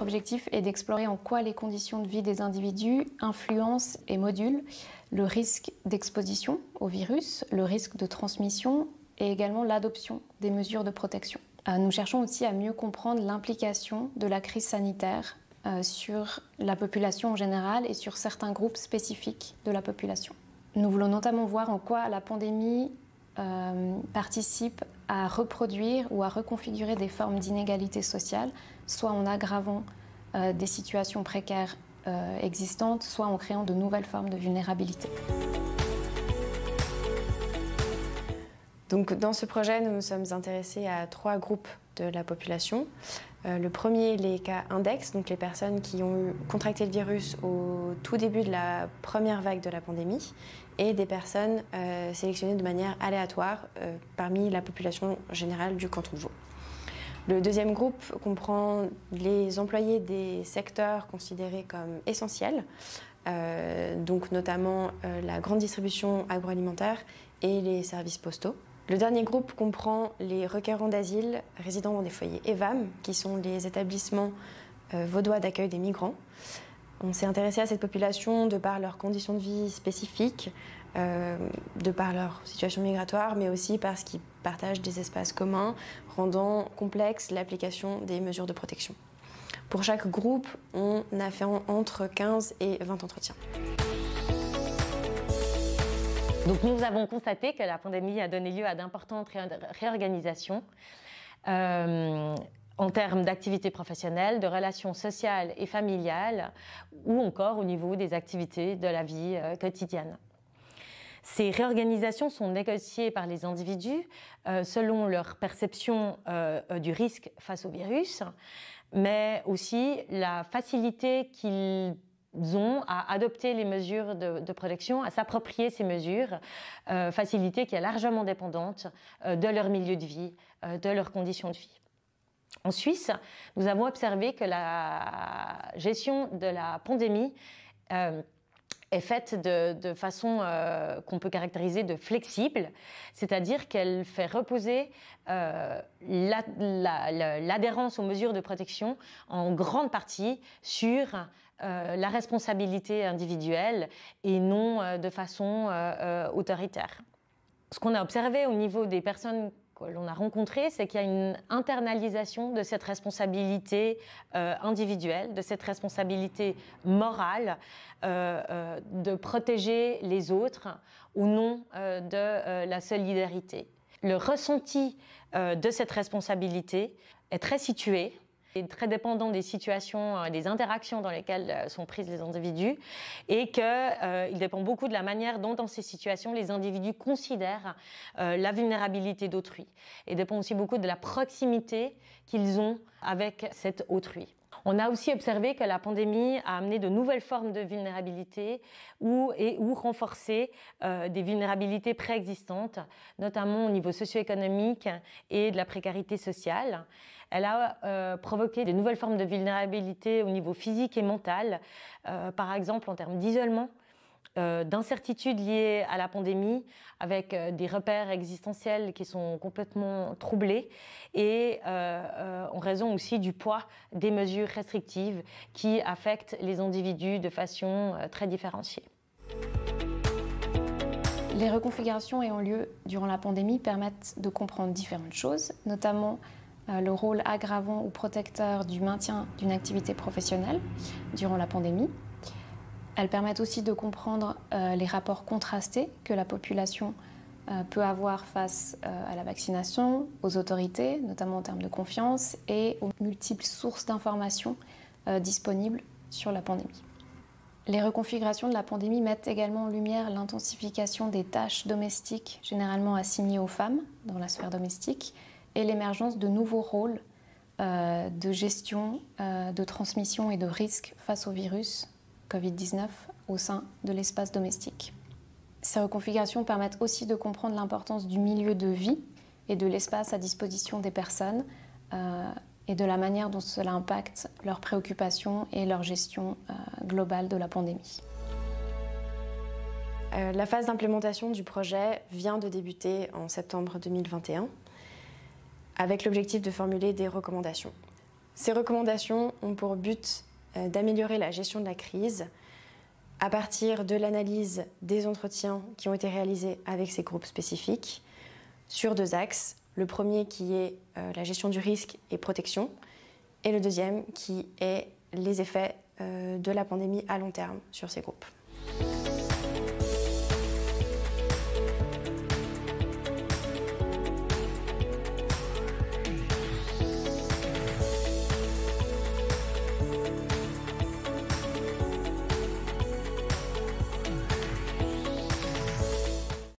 objectif est d'explorer en quoi les conditions de vie des individus influencent et modulent le risque d'exposition au virus, le risque de transmission et également l'adoption des mesures de protection. Nous cherchons aussi à mieux comprendre l'implication de la crise sanitaire sur la population en général et sur certains groupes spécifiques de la population. Nous voulons notamment voir en quoi la pandémie participe à reproduire ou à reconfigurer des formes d'inégalité sociale, soit en aggravant des situations précaires existantes, soit en créant de nouvelles formes de vulnérabilité. Donc, dans ce projet, nous nous sommes intéressés à 3 groupes de la population. Le premier, les cas index, donc les personnes qui ont contracté le virus au tout début de la première vague de la pandémie, et des personnes sélectionnées de manière aléatoire parmi la population générale du canton de Vaud. Le deuxième groupe comprend les employés des secteurs considérés comme essentiels, donc notamment la grande distribution agroalimentaire et les services postaux. Le dernier groupe comprend les requérants d'asile résidant dans des foyers EVAM, qui sont les établissements vaudois d'accueil des migrants. On s'est intéressé à cette population de par leurs conditions de vie spécifiques, de par leur situation migratoire, mais aussi parce qu'ils partagent des espaces communs, rendant complexe l'application des mesures de protection. Pour chaque groupe, on a fait entre 15 et 20 entretiens. Donc nous avons constaté que la pandémie a donné lieu à d'importantes réorganisations en termes d'activités professionnelles, de relations sociales et familiales, ou encore au niveau des activités de la vie quotidienne. Ces réorganisations sont négociées par les individus selon leur perception du risque face au virus, mais aussi la facilité qu'ils ont à adopter les mesures de protection, à s'approprier ces mesures, facilité qui est largement dépendante de leur milieu de vie, de leurs conditions de vie. En Suisse, nous avons observé que la gestion de la pandémie est faite de façon qu'on peut caractériser de flexible, c'est-à-dire qu'elle fait reposer l'adhérence aux mesures de protection en grande partie sur la responsabilité individuelle et non de façon autoritaire. Ce qu'on a observé au niveau des personnes que l'on a rencontrées, c'est qu'il y a une internalisation de cette responsabilité individuelle, de cette responsabilité morale de protéger les autres au nom de la solidarité. Le ressenti de cette responsabilité est très situé, est très dépendant des situations, des interactions dans lesquelles sont prises les individus, et qu'il dépend beaucoup de la manière dont, dans ces situations, les individus considèrent la vulnérabilité d'autrui, et dépend aussi beaucoup de la proximité qu'ils ont avec cet autrui. On a aussi observé que la pandémie a amené de nouvelles formes de vulnérabilité ou renforcé des vulnérabilités préexistantes, notamment au niveau socio-économique et de la précarité sociale. Elle a provoqué des nouvelles formes de vulnérabilité au niveau physique et mental, par exemple en termes d'isolement, d'incertitudes liées à la pandémie, avec des repères existentiels qui sont complètement troublés, et en raison aussi du poids des mesures restrictives qui affectent les individus de façon très différenciée. Les reconfigurations ayant lieu durant la pandémie permettent de comprendre différentes choses, notamment le rôle aggravant ou protecteur du maintien d'une activité professionnelle durant la pandémie. Elles permettent aussi de comprendre les rapports contrastés que la population peut avoir face à la vaccination, aux autorités, notamment en termes de confiance, et aux multiples sources d'informations disponibles sur la pandémie. Les reconfigurations de la pandémie mettent également en lumière l'intensification des tâches domestiques généralement assignées aux femmes dans la sphère domestique et l'émergence de nouveaux rôles de gestion, de transmission et de risque face au virus Covid-19 au sein de l'espace domestique. Ces reconfigurations permettent aussi de comprendre l'importance du milieu de vie et de l'espace à disposition des personnes et de la manière dont cela impacte leurs préoccupations et leur gestion globale de la pandémie. La phase d'implémentation du projet vient de débuter en septembre 2021 avec l'objectif de formuler des recommandations. Ces recommandations ont pour but d'améliorer la gestion de la crise à partir de l'analyse des entretiens qui ont été réalisés avec ces groupes spécifiques sur 2 axes. Le premier qui est la gestion du risque et protection, et le deuxième qui est les effets de la pandémie à long terme sur ces groupes.